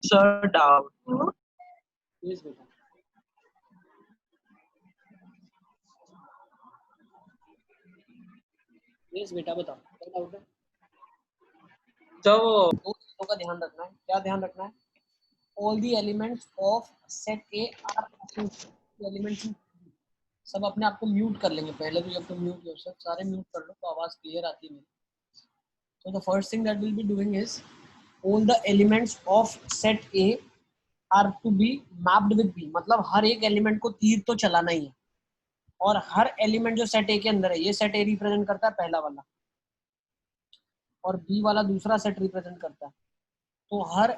Sir, doubt. Yes, बेटा. Yes, बेटा बताओ क्या डाउट है. तो दो चीजों का ध्यान रखना है. क्या ध्यान रखना है? All the elements of set A are associated elements. सब अपने आप को म्यूट कर लेंगे पहले. तो जब तुम म्यूट योरसेल्फ, सारे म्यूट कर लो तो आवाज क्लियर आती है मेरी. So the first thing that we'll be doing is all the elements of set A are to be mapped with B. मतलब हर एक एलिमेंट को तीर तो चलाना ही है. और हर एलिमेंट जो सेट ए के अंदर है, ये सेट ए रिप्रेजेंट करता है पहला वाला, और बी वाला दूसरा सेट रिप्रेजेंट करता है. तो हर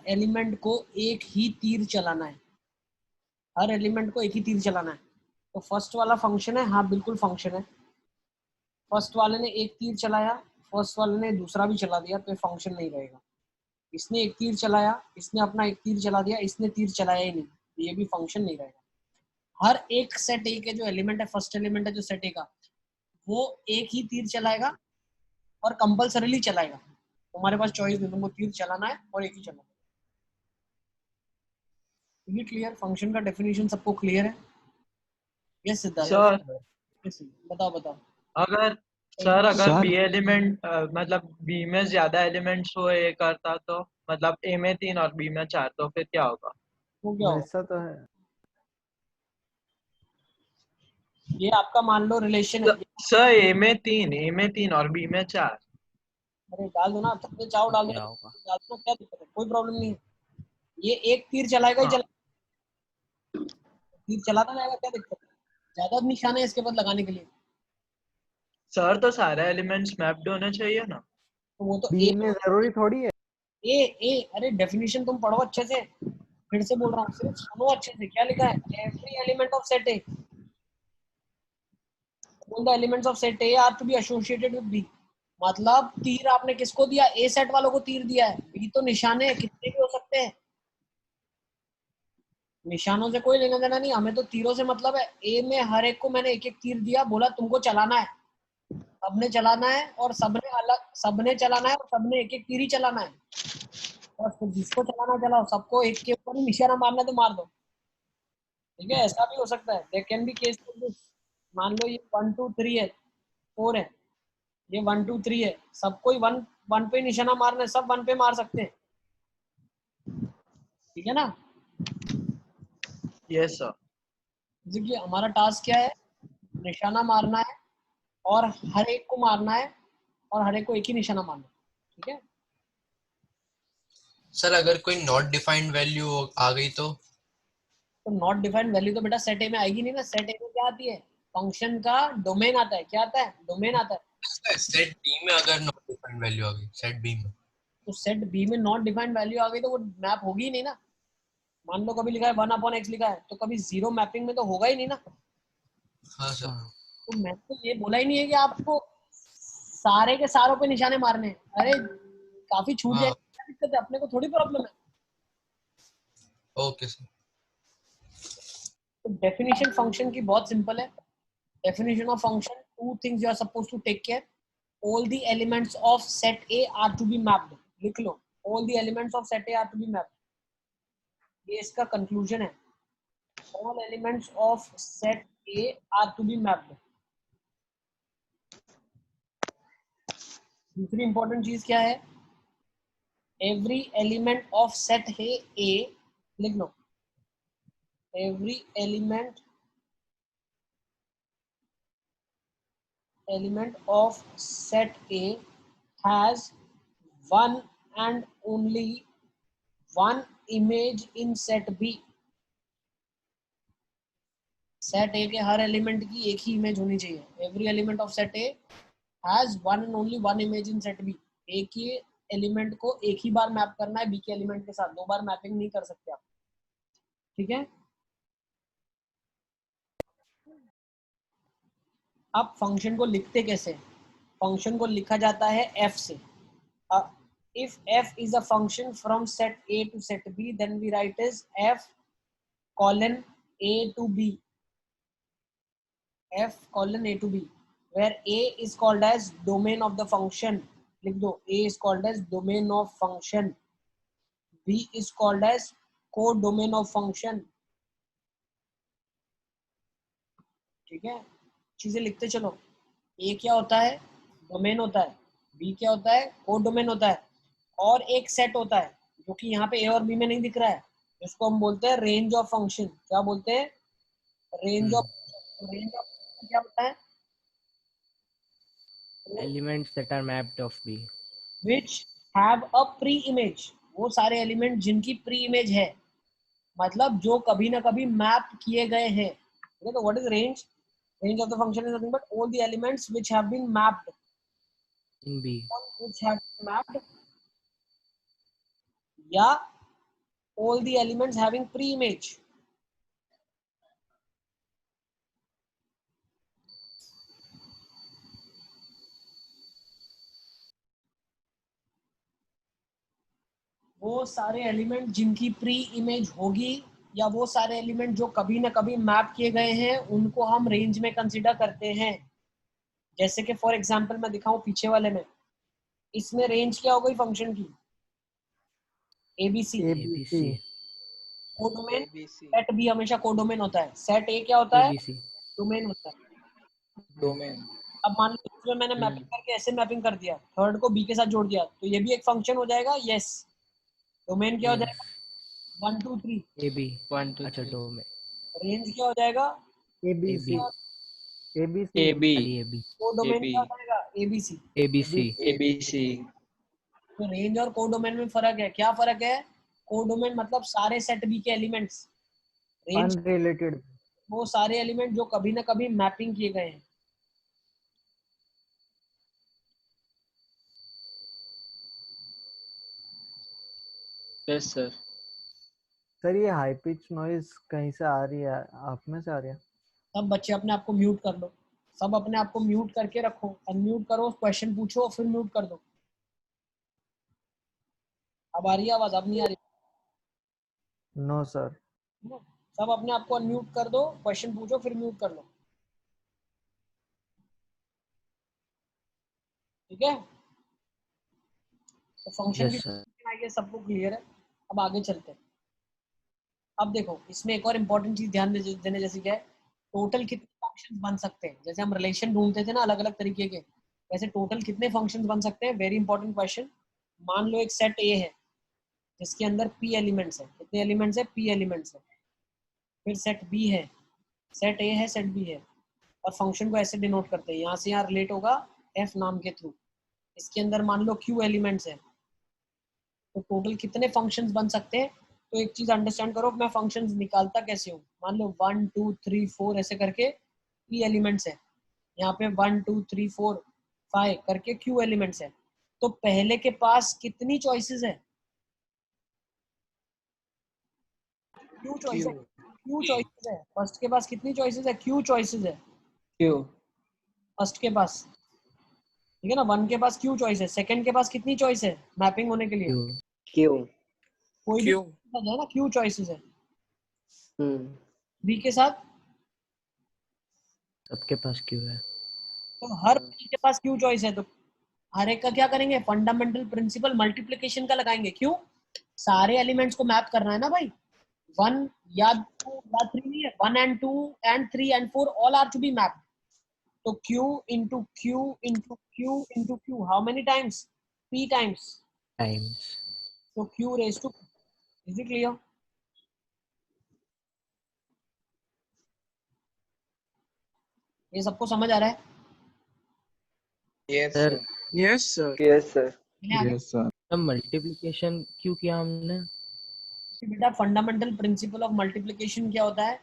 एलिमेंट को एक ही तीर चलाना है. हर एलिमेंट को एक ही तीर चलाना है. तो फर्स्ट वाला फंक्शन है. हाँ बिल्कुल फंक्शन है. फर्स्ट वाले ने एक तीर चलाया, फर्स्ट वाले ने दूसरा भी चला दिया, तो ये फंक्शन नहीं रहेगा. इसने एक तीर चलाया, इसने अपना एक तीर चला दिया, इसने तीर चलाया ही नहीं, तो ये भी फंक्शन नहीं रहेगा. हर एक सेट ए के जो एलिमेंट है, फर्स्ट एलिमेंट है जो सेट ए का, वो एक ही तीर चलाएगा और कंपल्सरीली चलाएगा. तुम्हारे पास चॉइस नहीं, तुमको तीर चलाना है और एक ही चलाना है. ये क्लियर? फंक्शन का डेफिनेशन सबको क्लियर है? यस सिद्धार्थ. सर बताओ. अगर बी एलिमेंट मतलब बी में ज्यादा एलिमेंट्स हो ए करता तो मतलब ए में 3 और बी में 4, तो फिर क्या होगा? वो क्या होगा? ऐसा तो है. ये आपका मान लो रिलेशन है. सर ए में 3 और बी में 4. अरे डाल दो ना, सबने चाव डाल क्या दो, होगा? डाल दो, क्या दिक्कत है? कोई प्रॉब्लम नहीं है. ये एक तीर चलाएगा ही हाँ. तीर चलाता जाएगा, क्या दिक्कत है? ज्यादा निशाने इसके बाद लगाने के लिए. सर तो सारे एलिमेंट्स मैप्ड होने चाहिए ना. तो वो तो बी में जरूरी थोड़ी है. ए अरे डेफिनेशन तुम पढ़ो अच्छे से. फिर से बोल रहा हूँ, सिर्फ सुनो अच्छे से. क्या लिखा है? Every element of set A, all the elements of set A are to be associated with B. मतलब तीर आपने किसको दिया? ए सेट वालों को तीर दिया है. बी तो निशाने कितने भी हो सकते हैं, निशानों से कोई लेना देना नहीं. हमें तो तीरों से मतलब है. ए में हर एक को मैंने एक एक तीर दिया, बोला तुमको चलाना है, सबने चलाना है, और सबने चलाना है, और सबने एक एक तीर ही चलाना है. और फिर जिसको चलाना चलाओ, सबको एक के ऊपर ही निशाना मारना तो मार दो. ठीक है? ऐसा भी हो सकता है. There can be case like this. मान लो ये 1 2 3 है, 4 है, ये 1 2 3 है, सबको ही वन पे निशाना मारना है, सब वन पे मार सकते हैं. ठीक है ना? Yes sir. देखिए हमारा टास्क क्या है? निशाना मारना है, और हर एक को मारना है, और हर एक को एक ही निशाना मारना है. ठीक है? सर अगर कोई नॉट डिफाइंड वैल्यू आ गई तो नॉट डिफाइंड वैल्यू तो बेटा सेट ए में आएगी नहीं ना. सेट ए में क्या आती है? फंक्शन का डोमेन आता है. क्या आता है? डोमेन आता है. सेट बी में अगर नॉट डिफाइंड वैल्यू आ गई, सेट बी में, तो सेट बी में नॉट डिफाइंड वैल्यू आ गई तो वो मैप होगी ही नहीं ना. मान लो कभी लिखा है 1/x लिखा है, तो कभी जीरो मैपिंग में तो होगा ही नहीं ना. हाँ सर. तो मैं तो ये बोला ही नहीं है कि आपको सारे के सारों पे निशाने मारने हैं. अरे काफी छूट जाएगी, क्या दिक्कत है? अपने को थोड़ी प्रॉब्लम है. Okay sir. तो डेफिनेशन फंक्शन की बहुत सिंपल है. Definition of function: two things you are supposed to take care. All the elements of set A are to be mapped. लिख लो, all the elements of set A are to be mapped. ये इसका conclusion है. All elements of set A are to be mapped. दूसरी important चीज क्या है? Every element of set A, लिख लो, every element of set A has one and only one image in set B. Set A के हर element की एक ही इमेज होनी चाहिए. Every element of set A has one and only one image in set B. A के element को एक ही बार मैप करना है बी के एलिमेंट के साथ. दो बार मैपिंग नहीं कर सकते आप. ठीक है? अब फंक्शन को लिखते कैसे? फंक्शन को लिखा जाता है एफ से. If F is a function from set A to set B, then we write is F colon A to B. F colon A to B, where A is called as domain of the function. लिख दो, A is called as domain of function, B is called as co-domain of function. ठीक है, चीजें लिखते चलो। A क्या होता है? डोमेन होता है। B क्या होता है? को-डोमेन होता है। और एक सेट होता है जो कि यहाँ पे A और B में नहीं दिख रहा है, जिसको हम बोलते हैं रेंज ऑफ फंक्शन। क्या बोलते हैं? Range of. रेंज ऑफ क्या होता है? Elements that are mapped of B. Which have a pre-image, वो सारे एलिमेंट जिनकी प्री इमेज है, मतलब जो कभी ना कभी मैप किए गए हैं। ठीक है, तो what is range? Range of the function is nothing but all the elements which have been mapped. In B. Which have been mapped, या all the elements having pre-image. वो सारे एलिमेंट जिनकी प्री इमेज होगी, या वो सारे element जो कभी ना कभी मैप किए गए हैं, उनको हम रेंज में कंसीडर करते हैं। जैसे कि फॉर एग्जांपल मैं दिखाऊं पीछे वाले में, इसमें रेंज क्या हो गई फंक्शन की? ABC। ABC. Codomain. Set B हमेशा कोडोमेन होता है। सेट ए क्या होता है? ABC. डोमेन होता है। डोमेन। अब मान लो इसमें मैंने मैपिंग करके ऐसे मैपिंग कर दिया, थर्ड को बी के साथ जोड़ दिया, तो ये भी एक फंक्शन हो जाएगा। यस। डोमेन क्या हो Yes. जाएगा? 1 2 3। AB. 1 2 अच्छा 3 domain. रेंज क्या हो जाएगा? AB. ABC AB खाली AB. को डोमेन AB क्या हो जाएगा? ABC। ABC. ABC तो रेंज और को डोमेन में फर्क है। क्या फर्क है? को डोमेन मतलब सारे सेट बी के एलिमेंट्स। Range unrelated. वो सारे एलिमेंट जो कभी ना कभी मैपिंग किए गए हैं। Yes sir. सर ये हाई पिच नॉइज कहीं से आ रही है? आप में से आ रही है? सब बच्चे अपने आप को म्यूट कर लो। सब अपने आप को म्यूट करके रखो, अनम्यूट करो, क्वेश्चन पूछो, फिर म्यूट कर दो। अब आ रही है आवाज? अब नहीं आ रही? No sir. सब अपने आप को अनम्यूट कर दो, क्वेश्चन पूछो, फिर म्यूट कर लो। ठीक है, तो फंक्शन Yes sir. की सबको क्लियर है। अब आगे चलते हैं। अब देखो, इसमें एक और इम्पोर्टेंट चीज ध्यान देने जैसी क्या है, टोटल कितने फंक्शंस बन सकते हैं। जैसे हम रिलेशन ढूंढते थे ना अलग अलग तरीके के, वैसे टोटल कितने फंक्शंस बन सकते हैं? Very important question. मान लो एक सेट ए है जिसके अंदर पी एलिमेंट्स है। कितने एलिमेंट्स है? पी एलिमेंट्स है। फिर सेट बी है, सेट ए है, सेट बी है, और फंक्शन को ऐसे डिनोट करते हैं, यहाँ से यहाँ रिलेट होगा एफ नाम के थ्रू। इसके अंदर मान लो क्यू एलिमेंट्स है, तो टोटल कितने फंक्शंस बन सकते हैं? तो एक चीज अंडरस्टैंड करो, मैं फंक्शंस निकालता कैसे हूँ। मान लो 1 2 3 4 ऐसे करके पी एलिमेंट्स है, यहाँ पे 1 2 3 4 5 करके क्यू एलिमेंट्स है। तो पहले के पास कितनी चॉइसेस है? क्यू चॉइस है। क्यू चॉइसेस है। फर्स्ट के पास कितनी चॉइसेस है? क्यू चॉइसेस है क्यू फर्स्ट के पास। ठीक है ना, 1 के पास क्यू चॉइस है। सेकंड के पास कितनी चॉइस है मैपिंग होने के लिए? Q. क्यू कोई भी है ना, क्यू चॉइसेस है। बी के साथ सबके पास Q है. तो हर बी के पास क्यू चॉइस है, तो हर एक का क्या करेंगे? फंडामेंटल प्रिंसिपल मल्टीप्लिकेशन का लगाएंगे। क्यों? सारे एलिमेंट्स को मैप करना है ना भाई। 1 या 2 या 3 नहीं है, 1 and 2 and 3 and 4 all are to be mapped. तो Q into Q into Q into Q, how many times? P times. Times. So Q raised to, is it clear? ये सबको समझ आ रहा है? Yes Sir, sir. Yes sir. Yes sir. Yes sir. अब multiplication क्यों किया हमने? बेटा फंडामेंटल प्रिंसिपल ऑफ मल्टीप्लिकेशन क्या होता है?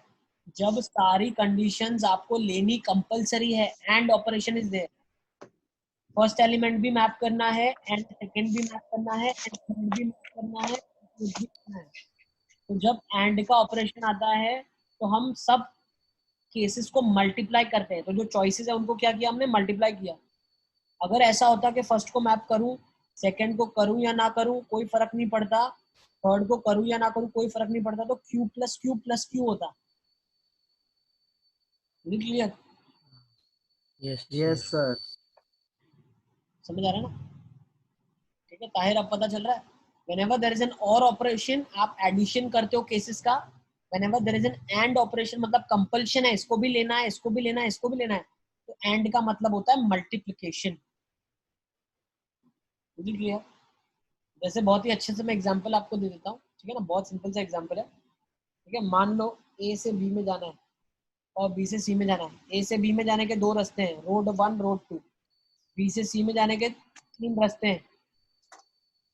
जब सारी कंडीशंस आपको लेनी कंपलसरी है, and operation is there. First element भी मैप करना है, एंड सेकंड भी मैप करना है, एंड थर्ड भी मैप करना है, फोर्थ भी करना है। तो जब एंड का ऑपरेशन आता है तो हम सब केसेस को मल्टीप्लाई करते हैं। तो जो चॉइसेस है उनको क्या किया हमने? मल्टीप्लाई किया। अगर ऐसा होता कि फर्स्ट को मैप करूं, सेकंड को करूं या ना करूं कोई फर्क नहीं पड़ता, थर्ड को करूं या ना करूं कोई फर्क नहीं पड़ता, तो Q plus Q plus Q होता। Clear? Yes yes sir. Sir. समझ आ रहा है ना? ठीक है ताहिर, अब पता चल रहा है? whenever there is an or operation आप एडिशन करते हो केसेस का, whenever there is an and operation मतलब कंपल्शन है, इसको भी लेना है, इसको भी लेना है, इसको भी लेना है, तो and का मतलब होता है मल्टीप्लिकेशन। मुझे क्लियर? जैसे बहुत ही अच्छे से मैं एग्जांपल आपको दे देता हूँ, ठीक है ना, बहुत सिंपल सा एग्जांपल है, ठीक है। मान लो ए से बी में जाना है और बी से सी में जाना है। ए से बी में जाने के दो रास्ते हैं, रोड 1 रोड 2। बी से सी में जाने के 3 रास्ते हैं,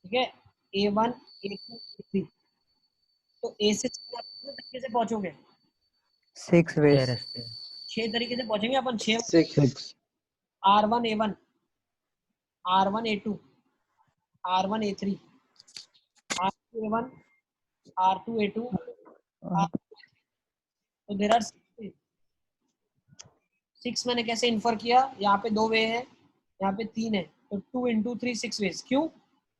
ठीक है, A1 A2 A3। तो ए से सी आप कितने तरीके से पहुंचोगे? 6 छह ways। रास्ते 6 तरीके से पहुंचेंगे अपन, 6। 6 R1 A1, R1 A2, R1 A3, R2 A1, R2 A2, R2 A3। तो देयर आर 6। मैंने कैसे इन्फर किया? यहाँ पे 2 वे है, यहाँ पे 3 है, तो 2 into 3 6 वेज। क्यों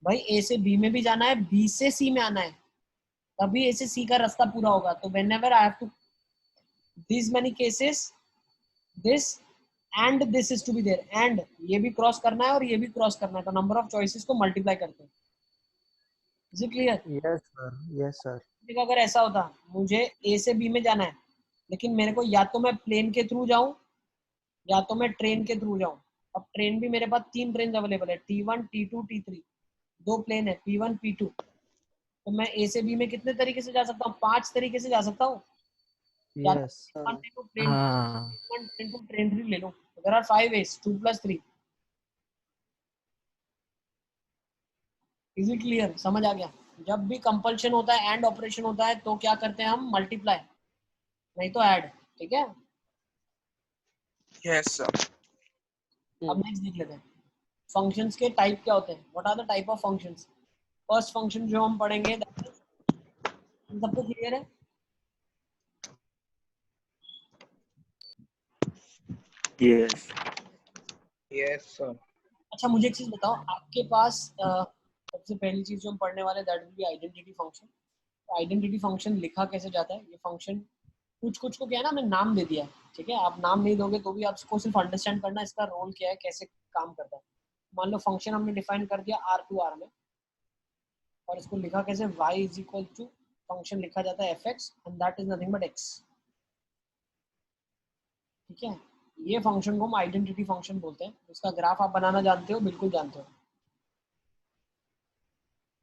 भाई? ए से बी में भी जाना है, बी से सी में आना है, तभी ए से सी का रास्ता पूरा होगा। तो whenever I have to these many cases, this and this is to be there, and ये भी क्रॉस करना है और ये भी क्रॉस करना है, तो नंबर ऑफ चॉइसेस को मल्टीप्लाई करते हैं। Is it clear? Yes sir, yes sir. अगर ऐसा होता मुझे ए से बी में जाना है, लेकिन मेरे को या तो मैं प्लेन के थ्रू जाऊं या तो मैं ट्रेन के थ्रू जाऊं। अब ट्रेन भी मेरे पास 3 ट्रेन अवेलेबल है, T1 T2 T3, 2 प्लेन है, P1 P2। तो मैं ए से बी में कितने तरीके से जा सकता हूँ? 5 तरीके से जा सकता हूँ। यस ट्रेन हाँ 1 2 ट्रेन 3 ले लो, there are 5 ways, 2 + 3। Is it clear? समझ आ गया? जब भी कंपल्शन होता है, एंड ऑपरेशन होता है, तो क्या करते हैं हम? मल्टीप्लाई, नहीं तो ऐड। ठीक है, Yes sir. अब नेक्स्ट देख लेते हैं फंक्शंस के टाइप क्या होते हैं। What are the type of functions? First function जो हम पढ़ेंगे, सबको क्लियर है? Yes. Yes sir. अच्छा मुझे एक चीज बताओ, आपके पास सबसे पहली चीज जो हम पढ़ने वाले that will be identity function. Identity function लिखा कैसे जाता है? ये फंक्शन कुछ कुछ को क्या है ना, हमने नाम दे दिया है, ठीक है। आप नाम नहीं दोगे तो भी आपको सिर्फ अंडरस्टैंड करना है इसका रोल क्या है, कैसे काम करता है। मान लो फंक्शन हमने डिफाइन कर दिया R2R में, और इसको लिखा कैसे? y is equal to, function लिखा जाता है fx and that is nothing but x। ठीक है, ये फंक्शन को हम आइडेंटिटी फंक्शन बोलते हैं। इसका ग्राफ आप बनाना जानते हो? बिल्कुल जानते हो।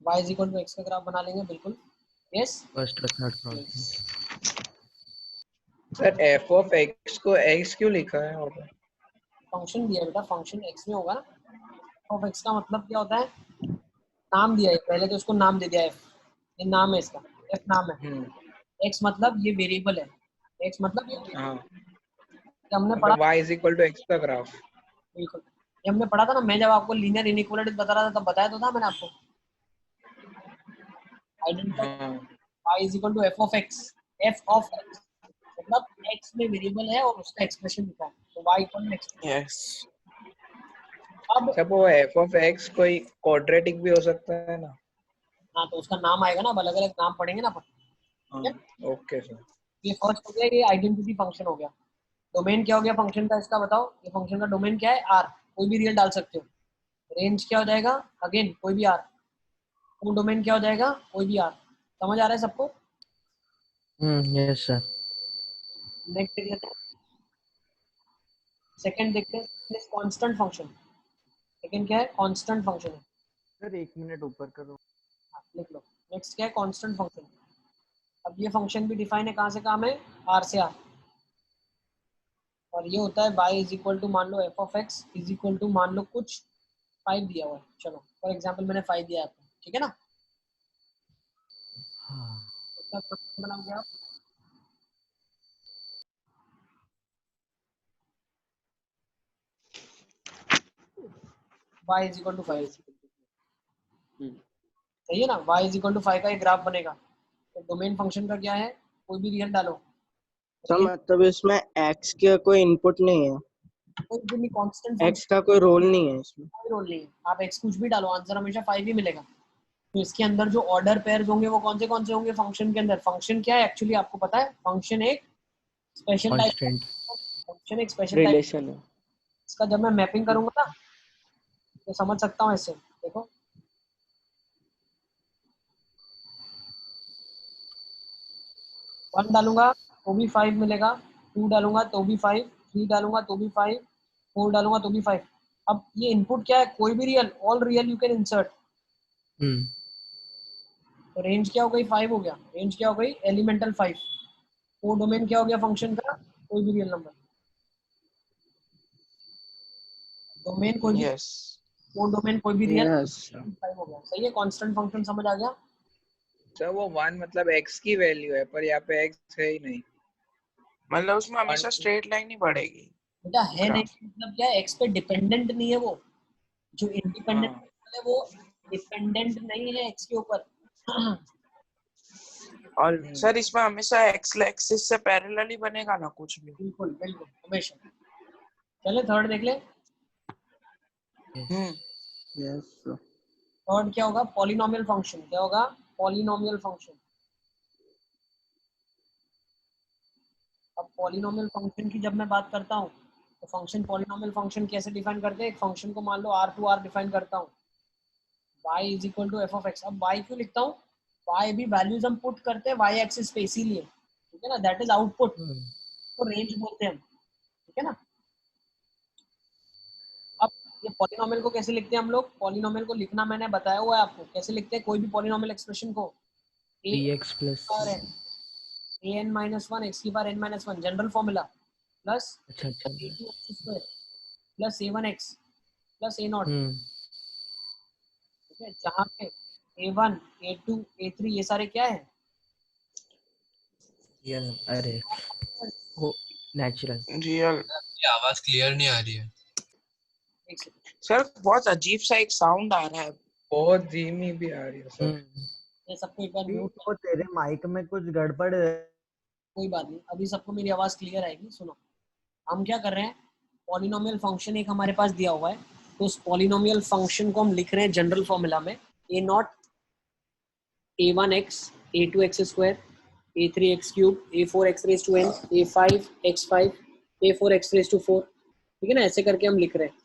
y is equal to x का ग्राफ बना लेंगे, बिल्कुल। यस, फर्स्ट और third problem. Sir f of x को x क्यों लिखा है वहाँ पे? फंक्शन दिया बेटा, फंक्शन x में होगा ना। ऑफ x का मतलब क्या होता है? नाम दिया है, पहले तो उसको नाम दे दिया f, ये नाम है इसका, f नाम है। x मतलब ये वेरिएबल है, x मतलब ये variable हाँ है। हमने पढ़ा, मतलब y is equal to x का ग्राफ। बिल्कुल ये हमने पढ़ा था ना। मैं जब आपको लीनियर इनइक्वालिटीज बता रहा था तब बताया तो था मैंने आपको। आइडेंटिटी हाँ y is equal to f of x, f of x मतलब x में वेरिएबल है और उसका एक्सप्रेशन लिखा है, तो y equal to x। Yes. अब सब वो f of x कोई क्वाड्रेटिक भी हो सकता है ना? हाँ, तो उसका नाम आएगा ना, अब अलग अलग नाम पढ़ेंगे ना अपन। ठीक है, ओके सर। ये फर्स्ट हो गया, ये आइडेंटिटी फंक्शन हो गया। डोमेन क्या हो गया फंक्शन का, इसका बताओ। ये फंक्शन का डोमेन क्या है? R, कोई भी रियल डाल सकते हो। रेंज क्या हो जाएगा? अगेन कोई भी R। तो डोमेन क्या हो जाएगा? कोई भी R। समझ आ रहा है सबको? Yes sir. नेक्स्ट देख लेते हैं, सेकंड देखते हैं, कांस्टेंट फंक्शन। सेकंड क्या है? कांस्टेंट फंक्शन है। सर 1 मिनट ऊपर करो। हाँ, लिख लो। नेक्स्ट क्या है? Constant function. अब ये फंक्शन भी डिफाइन है, कहाँ से काम है? R से R। और ये होता है y इज इक्वल टू, मान लो f of x is equal to, मान लो कुछ 5 दिया हुआ है, चलो फॉर एग्जांपल मैंने 5 दिया है आपको, ठीक है ना। हाँ इसका फंक्शन बनाओगे आप, y इज इक्वल टू 5, सही है ना। y इज इक्वल टू 5 का एक ग्राफ बनेगा। तो डोमेन फंक्शन का क्या है? कोई भी रियल डालो। तो मतलब इसमें x का कोई इनपुट नहीं है, कोई भी कांस्टेंट x का कोई रोल नहीं है इसमें। कोई रोल नहीं है, आप x कुछ भी डालो, आंसर हमेशा 5 ही मिलेगा। तो इसके अंदर जो ऑर्डर पेयर्स होंगे वो कौन से होंगे फंक्शन के अंदर? फंक्शन क्या है एक्चुअली आपको पता है? फंक्शन एक स्पेशल टाइप, कांस्टेंट फंक्शन एक स्पेशल टाइप। रिलेशन है। इसका जब मैं मैपिंग करूंगा ना तो समझ सकता हूँ ऐसे, देखो 1 डालूंगा तो भी 5 मिलेगा, 2 डालूंगा तो भी 5, 3 डालूंगा तो भी 5, 4 डालूंगा तो भी 5। अब ये इनपुट क्या है, कोई भी real, all real you can insert. तो रेंज क्या हो गई, 5 हो गया। रेंज क्या हो गई, एलिमेंटल 5। वो डोमेन क्या हो गया फंक्शन का, कोई भी रियल नंबर। डोमेन कोई भी, यस वो डोमेन कोई भी रियल यस 5 हो गया। सही है, कांस्टेंट फंक्शन समझ आ गया। सर, वो 1 मतलब x की वैल्यू है, पर यहाँ पे x है ही नहीं। मतलब उसमें हमेशा स्ट्रेट लाइन ही बढ़ेगी। बेटा है नहीं, ग्राफ। मतलब क्या है, एक्स पे डिपेंडेंट नहीं है वो। जो इंडिपेंडेंट हाँ है वो डिपेंडेंट नहीं है एक्स के ऊपर। और सर इसमें हमेशा एक्स एक्सिस से पैरेलल ही बनेगा ना कुछ भी। बिल्कुल बिल्कुल हमेशा। चले थर्ड देख ले। यस थर्ड क्या होगा, पॉलिनोमियल फंक्शन। क्या होगा, पॉलिनोमियल फंक्शन। अब पॉलिनोमियल फंक्शन की जब मैं बात करता हूँ तो फंक्शन, पॉलिनोमियल फंक्शन कैसे डिफाइन करते हैं। एक फंक्शन को मान लो R डिफाइन करता हूँ, y is equal to f of x. अब y क्यों लिखता हूँ, y भी वैल्यूज हम पुट करते हैं y एक्सिस पे, इसीलिए। ठीक है ना, दैट इज आउटपुट, तो रेंज बोलते हैं हम। ठीक है ना। अब ये पॉलिनोमियल को कैसे लिखते हैं हम लोग, पॉलिनोमियल को लिखना मैंने बताया हुआ है आपको। कैसे लिखते हैं कोई भी पॉलिनोमियल एक्सप्रेशन को, bx plus an minus 1 x की बार n minus 1, general formula, plus अच्छा अच्छा a2 x square plus a1 x plus a0। ठीक है, जहाँ पे a1 a2 a3 ये सारे क्या है, रियल अरे वो नेचुरल। रियल। ये आवाज क्लियर नहीं आ रही है। एक सेकंड, सर बहुत अजीब सा एक साउंड आ रहा है। बहुत धीमी भी आ रही है सर। ये सबको एक बार म्यूट कर। वो तेरे माइक में कुछ गड़बड़ है। कोई बात नहीं, अभी सबको मेरी आवाज क्लियर आएगी। सुनो, हम क्या कर रहे हैं, पॉलिनोमियल फंक्शन एक हमारे पास दिया हुआ है, तो उस पॉलिनोमियल फंक्शन को हम लिख रहे हैं जनरल फॉर्मूला में, a naught a1 x a2 x square a3 x cube a4 x raise to n a5 x5 a4 x raise to 4। ठीक है ना, ऐसे करके हम लिख रहे हैं।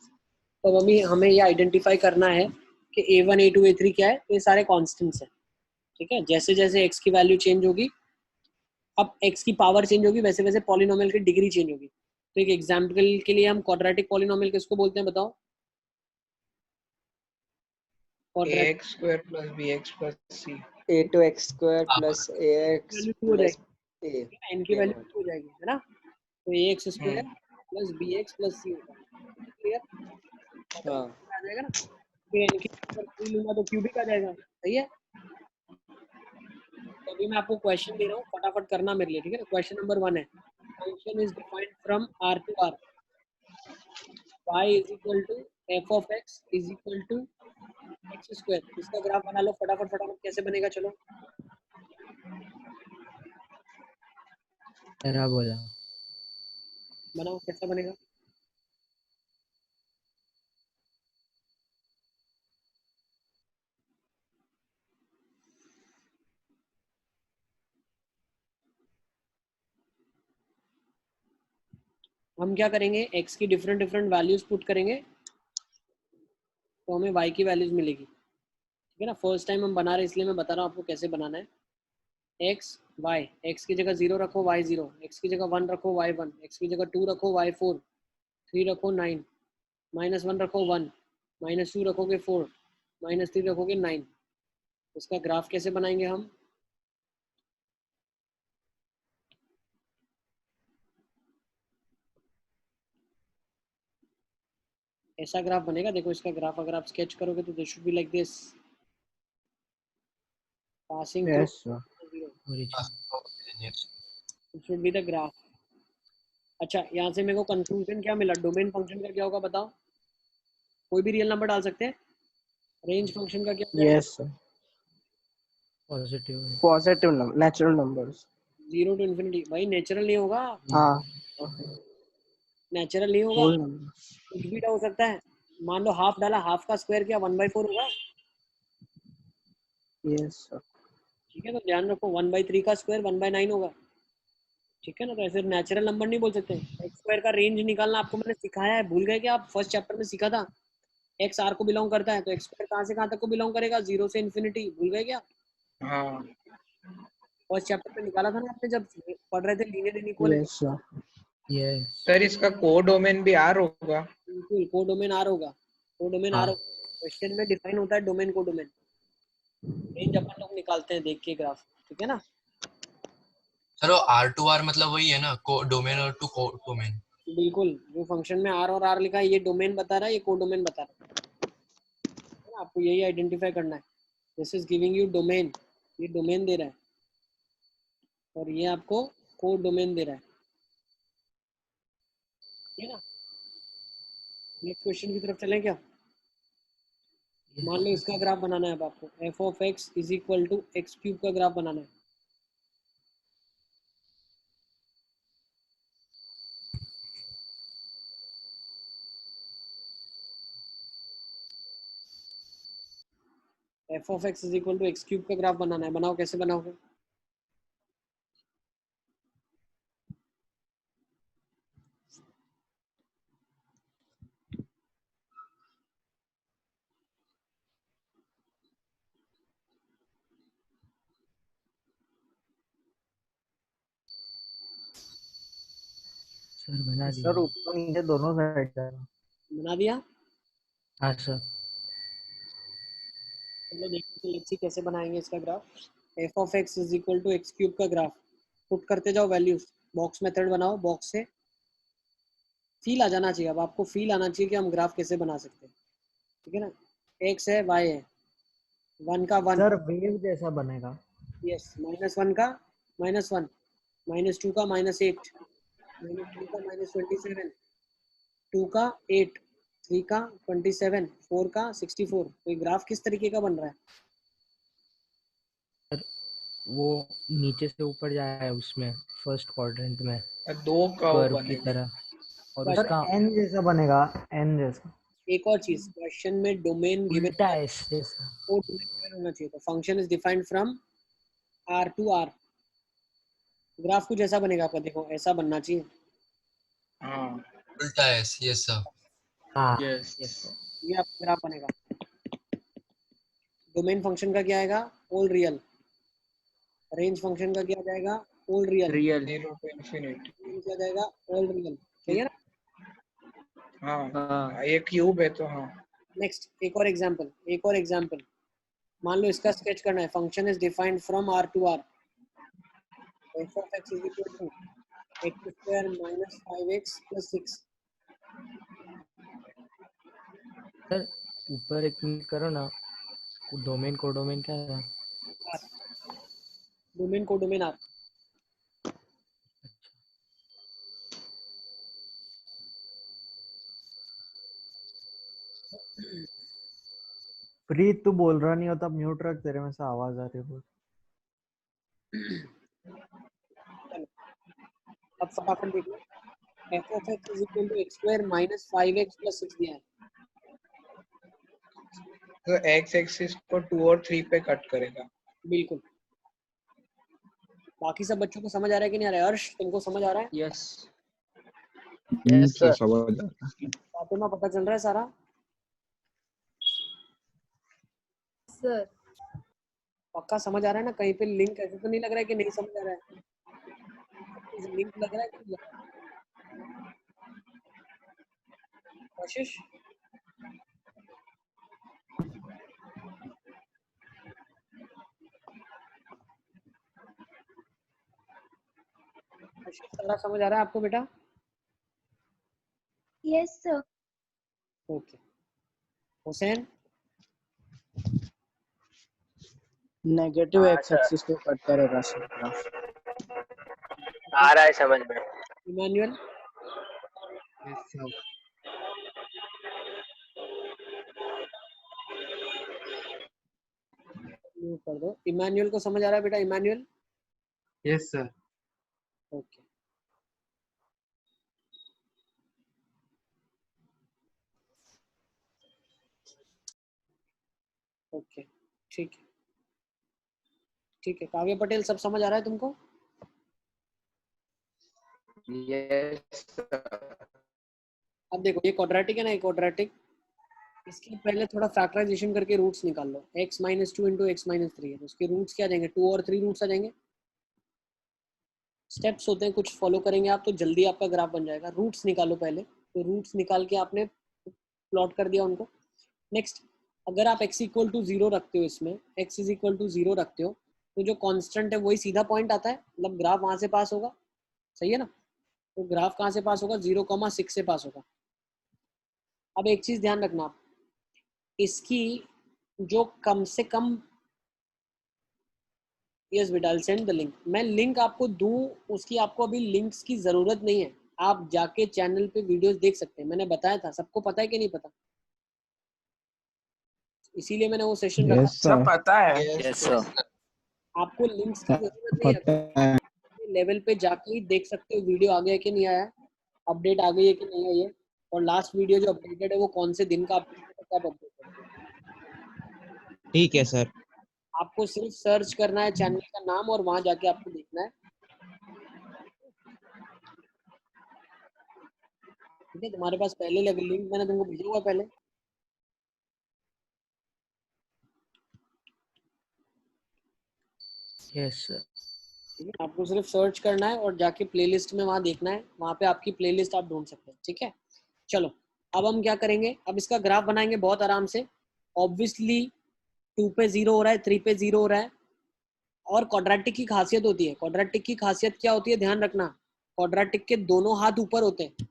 तो अभी हमें ये आइडेंटिफाई करना है कि a1 a2 a3 क्या है, तो ये सारे कॉन्स्टेंट्स हैं। ठीक है, जैसे जैसे x की वैल्यू चेंज होगी, अब x की पावर चेंज होगी, वैसे वैसे पॉलिनोमियल की डिग्री चेंज होगी। तो एक एग्जाम्पल के लिए हम क्वाड्रेटिक पॉलिनोमियल किसको बोलते हैं बताओ, quadratic ax square plus bx plus c। a2x square plus ax value 2 हो plus जाएगी, a n की वैल्यू a0 2 हो जाएगी, है ना। तो ax square plus bx plus c होगा। क्लियर, हाँ आ जाएगा ना। फिर n की अगर q लूंगा तो क्यूबिक आ जाएगा। सही है। तो अभी मैं आपको क्वेश्चन दे रहा हूँ, फटाफट करना मेरे लिए। ठीक है, क्वेश्चन नंबर 1 है, function is defined from r to r, y is equal to f of x is equal to x square. इसका ग्राफ बना लो फटाफट फटाफट। कैसे बनेगा, चलो तेरा बोला बनाओ, कैसा बनेगा। हम क्या करेंगे, x की डिफरेंट डिफरेंट वैल्यूज पुट करेंगे तो हमें y की वैल्यूज मिलेगी। ठीक है ना, फर्स्ट टाइम हम बना रहे हैं इसलिए मैं बता रहा हूँ आपको कैसे बनाना है। x y, x की जगह 0 रखो y 0, x की जगह 1 रखो y 1, x की जगह 2 रखो y 4, 3 रखो 9, -1 रखो 1, -2 रखोगे 4, -3 रखोगे 9। इसका ग्राफ कैसे बनाएंगे हम, ऐसा ग्राफ बनेगा। देखो इसका ग्राफ अगर आप स्केच करोगे तो this should be like this, passing through yes sir 0, origin this should be the graph. अच्छा, यहाँ से मेरे को कंक्लूजन क्या मिला, डोमेन फंक्शन का क्या होगा बताओ, कोई भी रियल नंबर डाल सकते हैं। रेंज फंक्शन का क्या हो जाएगा, yes sir पॉजिटिव है। positive natural numbers 0 to infinity। भाई नेचुरल नहीं होगा, हाँ नेचुरल नहीं होगा, whole number कुछ भी हो सकता है। मान लो हाफ डाला, हाफ का स्क्वायर क्या 1/4 होगा। yes sir ठीक है, तो ध्यान रखो 1/3 का स्क्वायर 1/9 होगा। ठीक है ना, तो ऐसे नेचुरल नंबर नहीं बोल सकते। एक्स स्क्वायर का रेंज निकालना आपको मैंने सिखाया है, भूल गए क्या आप, फर्स्ट चैप्टर में सीखा था। एक्स आर को बिलोंग करता है, तो एक्स स्क्वायर कहाँ से कहाँ तक को बिलोंग करेगा, 0 से इन्फिनिटी, भूल गए क्या। हाँ फर्स्ट चैप्टर पे निकाला था ना आपने जब पढ़ रहे थे linear inequality. Yes sir. Yes sir इसका कोडोमेन भी आर होगा। बिल्कुल कोडोमेन आर होगा, कोडोमेन आर हाँ क्वेश्चन में डिफाइन होता है डोमेन कोडोमेन, रेंज अपन लोग निकालते हैं देख के ग्राफ, ठीक है ना। सर वो R2R मतलब वही है ना, को डोमेन और टू को डोमेन। बिल्कुल, जो फंक्शन में आर और आर लिखा है ये डोमेन बता रहा है, ये कोडोमेन बता रहा है, आपको यही आइडेंटिफाई करना है। This is giving you domain, ये डोमेन दे रहा है और ये आपको कोडोमेन दे रहा है, ठीक है ना। नेक्स्ट क्वेश्चन की तरफ चलें क्या। मान लो इसका ग्राफ बनाना है अब आपको, f of x is equal to x cube का ग्राफ बनाना है। F of x is equal to x cube का ग्राफ बनाना है, बनाओ, कैसे बनाओगे। सर बना सर दिया। ऊपर नीचे दोनों साइड जाएगा। बना दिया। हाँ सर। चलो देखते हैं, लेट्स सी कैसे बनाएंगे इसका graph. F of x is equal to x cube का ग्राफ पुट करते जाओ वैल्यूज, बॉक्स मेथड बनाओ, बॉक्स से फील आ जाना चाहिए। अब आपको फील आना चाहिए कि हम ग्राफ कैसे बना सकते हैं, ठीक है ना। एक्स है, वाई है, वन का वन, सर वेव जैसा बनेगा। यस, माइनस वन का माइनस वन, माइनस टू का माइनस एट, माइनस थ्री का माइनस 27, टू का 8, थ्री का 27, फोर का 64। तो ये ग्राफ किस तरीके का बन रहा है। वो नीचे से ऊपर जा रहा है उसमें फर्स्ट क्वाड्रेंट में दो का वो कर्व की बनेगा। तरह, और बस सर उसका एन जैसा बनेगा, एन जैसा। एक और चीज, क्वेश्चन में डोमेन गिवन उल्टा एस जैसा। को डोमेन गिवन होना चाहिए। तो function is defined from R to R. Graph कुछ ऐसा बनेगा आपका, देखो ऐसा बनना चाहिए। हाँ उल्टा है, यस सर। हाँ यस। Yes sir. ये आपका ग्राफ बनेगा। डोमेन फंक्शन का क्या आएगा, ऑल रियल। रेंज फंक्शन का क्या जाएगा, all real. Real 0 to infinity। क्या जाएगा, ऑल रियल, सही है ना। हाँ ये क्यूब है तो हाँ। नेक्स्ट एक और एग्जांपल, एक और एग्जांपल। मान लो इसका स्केच करना है। Function is defined from R to R. F of x is equal to x square minus 5x plus 6। Sir ऊपर एक क्लिक करो ना, डोमेन को डोमेन क्या है। डोमेन को डोमेन आर। प्रीत तू बोल रहा नहीं होता, म्यूट रख, तेरे में से आवाज आ रही है बहुत। अब फटाफट देख लो। F of x is equal to x square minus 5x plus 6 दिया है। तो एक्स एक्सिस को 2 और 3 पे कट करेगा। बिल्कुल। बाकी सब बच्चों को समझ आ रहा है कि नहीं आ रहा है। अर्श तुमको समझ आ रहा है। Yes yes sir. फातिमा पता चल रहा है सारा। सर पक्का समझ आ रहा है ना। कहीं पे लिंक ऐसे तो नहीं लग रहा है कि नहीं समझ आ रहा है। लिंक लग रहा है कि कोशिश। सारा समझ आ रहा है आपको बेटा। Yes sir. Okay Hussain. Negative x axis को कट करेगा सर ग्राफ। आ रहा है समझ में। इमानुअल। कर दो। इमानुअल को समझ आ रहा है बेटा, Emmanuel. Yes sir. Okay okay ठीक है ठीक है। काव्य पटेल सब समझ आ रहा है तुमको। यस अब देखो ये क्वाड्रेटिक है ना, ये क्वाड्रेटिक। इसके पहले थोड़ा फैक्टराइजेशन करके रूट्स निकाल लो। x minus two into x minus three है, उसके रूट्स क्या आ जाएंगे, 2 और 3 रूट्स आ जाएंगे। स्टेप्स होते हैं कुछ, फॉलो करेंगे आप तो जल्दी आपका ग्राफ बन जाएगा। रूट्स निकालो पहले, तो रूट्स निकाल के आपने प्लॉट कर दिया उनको। नेक्स्ट, अगर आप x इक्वल टू 0 रखते हो, इसमें x इज इक्वल टू 0 रखते हो, तो जो कांस्टेंट है वही सीधा पॉइंट आता है, मतलब ग्राफ वहां से पास होगा, सही है ना। तो ग्राफ कहाँ से पास होगा, 0,6 से पास होगा। अब एक चीज ध्यान रखना आप, इसकी जो कम से कम, यस बेटा, I will send the link. मैं लिंक आपको दूं, उसकी आपको अभी लिंक्स की जरूरत नहीं है, आप जाके चैनल पे वीडियोस देख सकते हैं। मैंने बताया था, सबको पता है कि नहीं पता, इसीलिए मैंने वो सेशन रखा। सब पता है। Yes sir. आपको लिंक्स की जरूरत नहीं है, लेवल पे जाके ही देख सकते हो वीडियो आ गया कि नहीं आया, अपडेट आ गई है कि नहीं आई है, और लास्ट वीडियो जो अपडेटेड है वो कौन से दिन का अपडेट है, कब अपडेट है। ठीक है सर। आपको सिर्फ सर्च करना है चैनल का नाम और वहां जाके आपको देखना है, ठीक है। तुम्हारे पास पहले लिंक मैंने तुमको भेजा हुआ पहले। Yes sir. ठीक है, आपको सिर्फ सर्च करना है और जाके प्लेलिस्ट में वहां देखना है, वहां पे आपकी प्लेलिस्ट आप ढूंढ सकते हैं, ठीक है। चलो अब हम क्या करेंगे, अब इसका ग्राफ बनाएंगे बहुत आराम से। ऑब्वियसली 2 पे 0 हो रहा है, 3 पे 0 हो रहा है, और क्वाड्रेटिक की खासियत होती है, क्वाड्रेटिक की खासियत क्या होती है, ध्यान रखना, क्वाड्रेटिक के दोनों हाथ ऊपर होते हैं।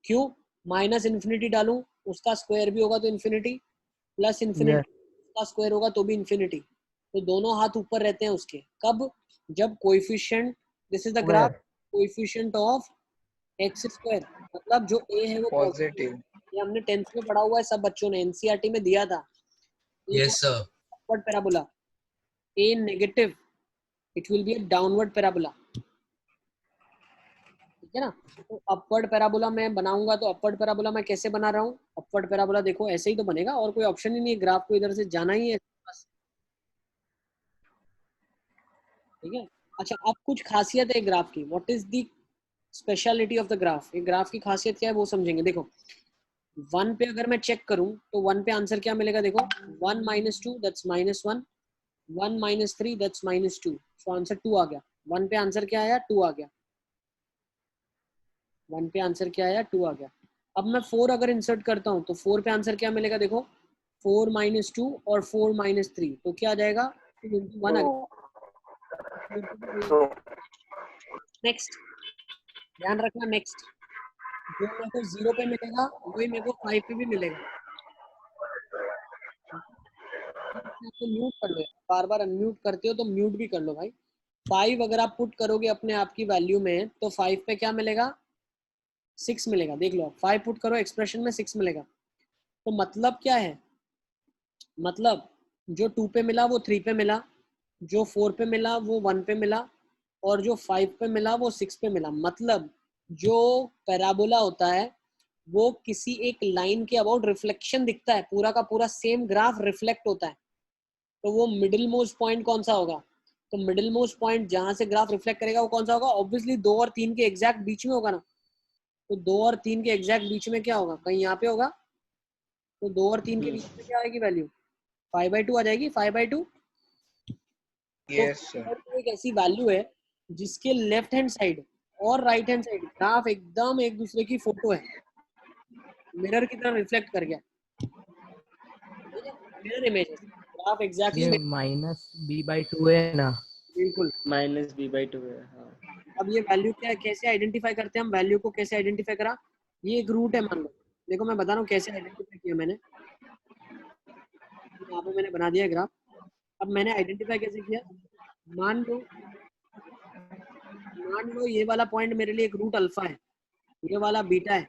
क्यों, माइनस इन्फिनिटी डालूं, उसका स्क्वायर भी होगा तो इन्फिनिटी, प्लस इन्फिनिटी का स्क्वायर होगा तो भी इन्फिनिटी, तो दोनों हाथ ऊपर रहते हैं उसके। कब, जब coefficient, this is the graph, coefficient of x square, मतलब जो ए है वो पॉजिटिव। ये हमने 10th में पढ़ा हुआ है, सब बच्चों ने एनसीईआरटी में दिया था। Yes sir. Upward parabola, A negative, it will be a downward parabola, ठीक है ना। तो अपवर्ड पैराबोला मैं बनाऊंगा, तो अपवर्ड पैराबोला मैं कैसे बना रहा हूँ, अपवर्ड पैराबोला देखो ऐसे ही तो बनेगा, और कोई ऑप्शन ही नहीं है, ग्राफ को इधर से जाना ही है बस, ठीक है। अच्छा, अब कुछ खासियत है ग्राफ की, what is the speciality of the graph, ये ग्राफ की खासियत क्या है वो समझेंगे। देखो 1 पे अगर मैं चेक करूं तो 1 पे आंसर क्या मिलेगा, देखो 1 - 2 दैट्स -1, 1 - 3 दैट्स -2, सो आंसर 2 आ गया। 1 पे आंसर क्या आया, 2 आ गया। 1 पे आंसर क्या आया, 2 आ गया। अब मैं 4 अगर इंसर्ट करता हूं तो 4 पे आंसर क्या मिलेगा, देखो 4 - 2 और 4 - 3, तो क्या आ जाएगा, 2 × 1 आ गया। नेक्स्ट, ध्यान रखना, नेक्स्ट जो मेरे को 0 पे मिलेगा वही मेरे को 5 पे भी मिलेगा। आपको म्यूट कर लो, बार बार अनम्यूट करते हो तो म्यूट भी कर लो भाई। 5 अगर आप पुट करोगे अपने आप की वैल्यू में, तो 5 पे क्या मिलेगा, 6 मिलेगा। देख लो, 5 पुट करो एक्सप्रेशन में, 6 मिलेगा। तो मतलब क्या है, मतलब जो 2 पे मिला वो 3 पे मिला, जो 4 पे मिला वो 1 पे मिला, और जो 5 पे मिला वो 6 पे मिला। मतलब जो पैराबोला होता है वो किसी एक लाइन के अबाउट रिफ्लेक्शन दिखता है, पूरा का पूरा सेम ग्राफ रिफ्लेक्ट होता है, तो वो मिडिल मोस्ट पॉइंट कौन सा होगा, तो मिडिल मोस्ट पॉइंट जहां से ग्राफ रिफ्लेक्ट करेगा वो कौन सा होगा, ऑब्वियसली 2 और 3 के एग्जैक्ट बीच में होगा ना। तो 2 और 3 के एग्जैक्ट बीच में क्या होगा, कहीं यहाँ पे होगा, तो 2 और 3 के बीच में क्या आएगी वैल्यू, 5/2 आ जाएगी, 5/2। Yes sir. तो एक ऐसी वैल्यू है जिसके लेफ्ट हैंड साइड और राइट हैंड साइड ग्राफ एकदम एक दूसरे की फोटो है, मिरर की तरह रिफ्लेक्ट कर गया, मिरर इमेज, ग्राफ एग्जैक्टली ये -b/2 है ना, बिल्कुल -b/2 है। हाँ। अब ये वैल्यू क्या है, कैसे आइडेंटिफाई करते हैं हम वैल्यू को, कैसे आइडेंटिफाई करा, ये एक रूट है मान लो, देखो मैं बता रहा हूँ कैसे आइडेंटिफाई किया मैंने, यहाँ पे मैंने बना दिया ग्राफ। अब मैंने आइडेंटिफाई कैसे किया, मान लो ये वाला पॉइंट मेरे लिए एक रूट अल्फा है, ये वाला बीटा है,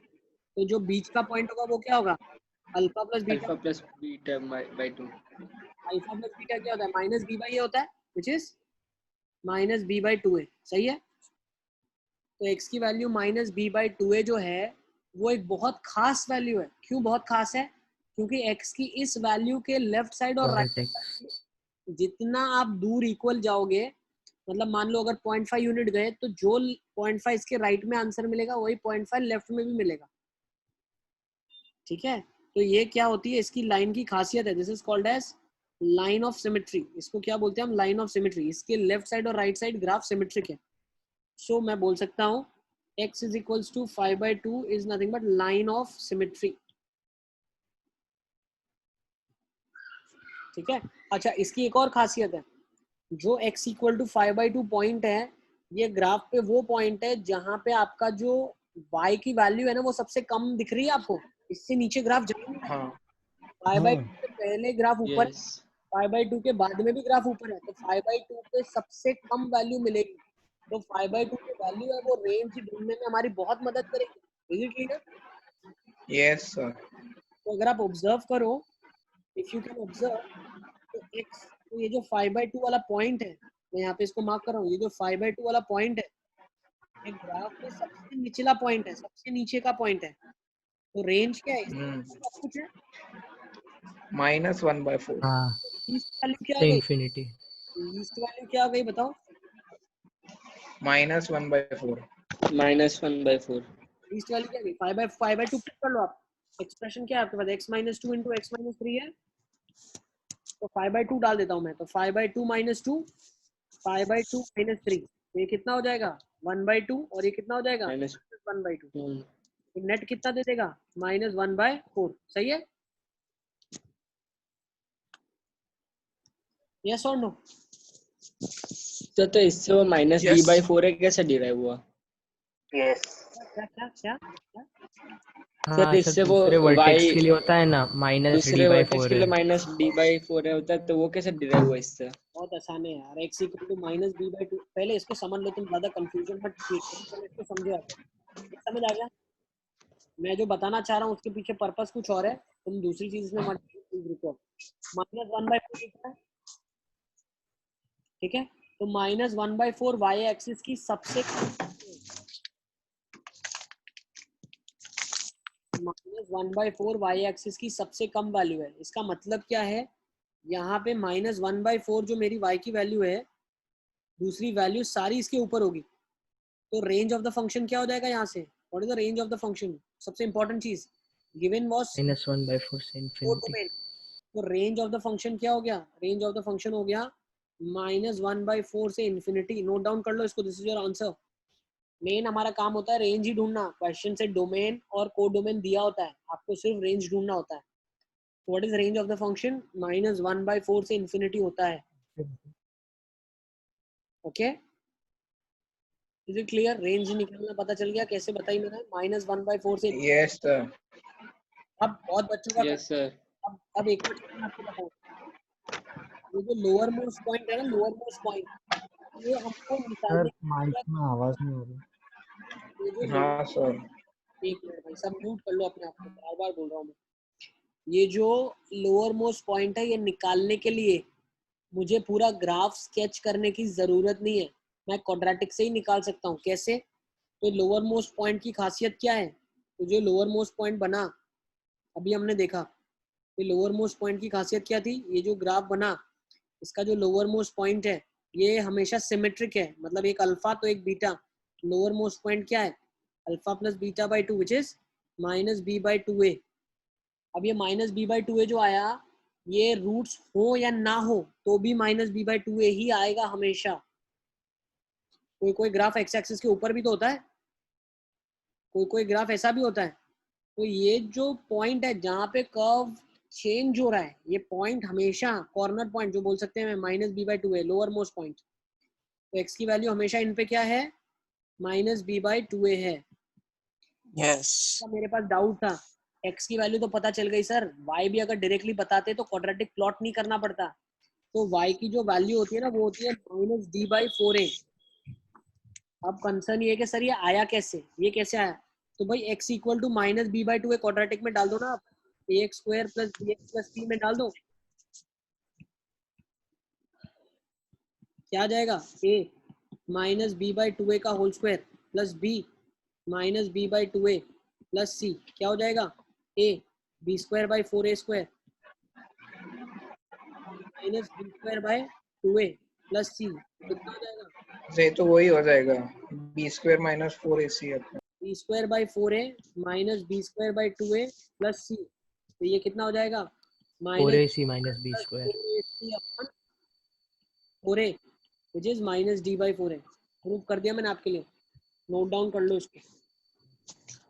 तो जो बीच का पॉइंट होगा वो क्या होगा, alpha plus beta. Alpha plus beta by 2। Alpha plus beta क्या होता है, -b/a होता है, विच इज -b/2a, सही है। तो x की वैल्यू -b/2a जो है वो एक बहुत खास वैल्यू है। क्यों बहुत खास है, क्योंकि x की इस वैल्यू के लेफ्ट साइड और राइट, जितना आप दूर इक्वल जाओगे, मतलब मान लो अगर 0.5 यूनिट गए तो जो 0.5 इसके राइट में आंसर मिलेगा वही 0.5 लेफ्ट में भी मिलेगा, ठीक है। तो ये क्या होती है, इसकी लाइन की खासियत है, this is called as line of symmetry. इसको क्या बोलते हैं हम, लाइन ऑफ सिमेट्री। इसके लेफ्ट साइड और राइट साइड ग्राफ सिमेट्रिक है, सो मैं बोल सकता हूँ x is equals to 5/2 is nothing but line of symmetry. ठीक है। अच्छा, इसकी एक और खासियत है, जो x इक्वल टू 5/2 पॉइंट है, ये ग्राफ पे वो पॉइंट है जहां पे आपका जो y की वैल्यू है ना वो सबसे कम दिख रही है आपको, इससे नीचे ग्राफ जाएंगे। हाँ 5/2 से पहले ग्राफ ऊपर, यस 5/2 के बाद में भी ग्राफ ऊपर है, तो 5/2 पे सबसे कम वैल्यू मिलेगी। तो 5/2 जो वैल्यू है वो रेंज ढूंढने में हमारी बहुत मदद करेगी। Is it clear? Yes sir. तो अगर आप ऑब्जर्व करो, इफ यू कैन ऑब्जर्व, तो x, तो ये जो 5/2 वाला पॉइंट है, मैं यहाँ पे इसको मार्क कर रहा हूँ, ये जो 5/2 वाला पॉइंट है, ये ग्राफ में सबसे निचला पॉइंट है, सबसे नीचे का पॉइंट है। तो रेंज क्या है? सब कुछ है। -1/4। हाँ लीस्ट वैल्यू क्या आ से गई? इन्फिनिटी। लीस्ट वैल्यू क्या आ गई बताओ? -1/4। -1/4 लीस्ट वैल्यू क्या आ गई? 5/2 पुट कर लो आप। एक्सप्रेशन क्या है आपके पास? x-2 इंटू x-3 है, तो 5/2 डाल देता हूँ मैं। तो 5/2 - 2, 5/2 - 3, तो ये कितना हो जाएगा? 1/2, और ये कितना हो जाएगा? माइनस 1/2। तो नेट कितना दे देगा? -1/4। सही है? यस और नो? तो इससे वो -d/4 है, कैसे डिराइव हुआ? यस क्या क्या क्या क्या? हाँ सर सर, इससे वो दूसरे वर्टेक्स y के लिए होता है ना दूसरे वर्टेक्स -d/4 के है। लिए -d/4 है होता है, तो वो कैसे डिराइव हुआ इससे? बहुत आसान है यार। x equal to -b/2। पहले इसको समझ लो, तुम ज्यादा कंफ्यूजन मत क्रिएट करो, पहले इसको समझो आप। ये समझ आ गया? मैं जो बताना चाह रहा हूँ उसके पीछे पर्पस कुछ और है, तुम दूसरी चीज में मत रुको। -1/4 कितना है? ठीक है, तो -1/4 y एक्सिस की सबसे -1/4 y एक्सिस की सबसे कम वैल्यू है। इसका मतलब क्या है? यहाँ पे -1/4 जो मेरी y की वैल्यू है, दूसरी वैल्यू सारी इसके ऊपर होगी। तो रेंज ऑफ द फंक्शन क्या हो जाएगा यहाँ से? What is the range of the function? सबसे इंपॉर्टेंट चीज, गिवन वाज -1/4 से फोर इन्फिनिटी। डोमेन। तो रेंज ऑफ द फंक्शन क्या हो गया? रेंज ऑफ द फंक्शन हो गया -1/4 से इन्फिनिटी। नोट डाउन कर लो इसको, this is your answer. Main हमारा काम होता है रेंज ही ढूंढना। क्वेश्चन से डोमेन और को डोमेन दिया होता है, आपको सिर्फ रेंज ढूंढना होता है। What is range of the function? -1/4 से इन्फिनिटी होता है। Okay, is it clear? Range निकालना पता चल गया कैसे? बताइए मैंने। -1/4 से यस सर। अब बहुत बच्चों का यस सर। अब एक और चीज मैं आपको बताऊं, ये जो लोअर मोस्ट पॉइंट है ना, लोअर मोस्ट पॉइंट, ये हमको सर निकालने माइक के में आवाज नहीं आ रही। लिए, ये जो हाँ सर। एक मिनट भाई, सब म्यूट कर लो अपने आप को, बार बार बोल रहा हूँ मैं। ये जो लोअर मोस्ट पॉइंट है, ये निकालने के लिए मुझे पूरा ग्राफ स्केच करने की जरूरत नहीं है, मैं क्वाड्रेटिक से ही निकाल सकता हूँ। कैसे? तो लोअर मोस्ट पॉइंट की खासियत क्या है? तो जो लोअर मोस्ट पॉइंट बना, अभी हमने देखा, ये लोअर मोस्ट पॉइंट की खासियत क्या थी? ये जो ग्राफ बना, इसका जो लोअर मोस्ट पॉइंट है ये हमेशा सिमेट्रिक है, मतलब एक अल्फा तो एक बीटा। लोअर मोस्ट पॉइंट क्या है? Alpha plus beta by 2 which is -b/2a। अब ये -b/2a जो आया, ये रूट्स हो या ना हो तो भी -b/2a ही आएगा हमेशा। कोई कोई ग्राफ एक्स एक्सिस के ऊपर भी तो होता है, कोई कोई ग्राफ ऐसा भी होता है। तो ये जो पॉइंट है जहाँ पे कर्व चेंज हो रहा है, ये पॉइंट हमेशा कॉर्नर पॉइंट जो बोल सकते हैं -b/2a, लोअर मोस्ट पॉइंट। तो x की वैल्यू हमेशा इन पे क्या है? -b/2a है। यस तो मेरे पास डाउट था, x की वैल्यू तो पता चल गई सर, y भी अगर डायरेक्टली बताते तो क्वाड्रेटिक प्लॉट नहीं करना पड़ता। तो y की जो वैल्यू होती है ना, वो होती है -d/4a। अब कंसर्न ये है कि सर ये आया कैसे, ये कैसे आया? तो भाई x equal to -b/2a quadratic में डाल दो ना आप, ax² + bx + c में डाल दो, क्या आ जाएगा? a -b/2a का whole square plus b -b/2a plus c, क्या हो जाएगा? a b²/4a² -b²/2a plus c, कितना हो जाएगा? ये तो वही हो जाएगा, b² - 4ac अपना। b²/4a -b²/2a प्लस c, तो ये कितना हो जाएगा? 4ac - b²। -4a which is -d/4a। Prove कर दिया मैंने आपके लिए। नोट डाउन कर लो इसको।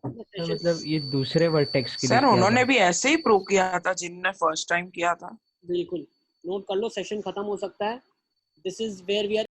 सर मतलब ये दूसरे वर्टेक्स के लिए सर किया उन्होंने था। भी ऐसे ही प्रूव किया था जिनने फर्स्ट टाइम किया था। बिल्कुल, नोट कर लो, सेशन खत्म हो सकता है। This is where we are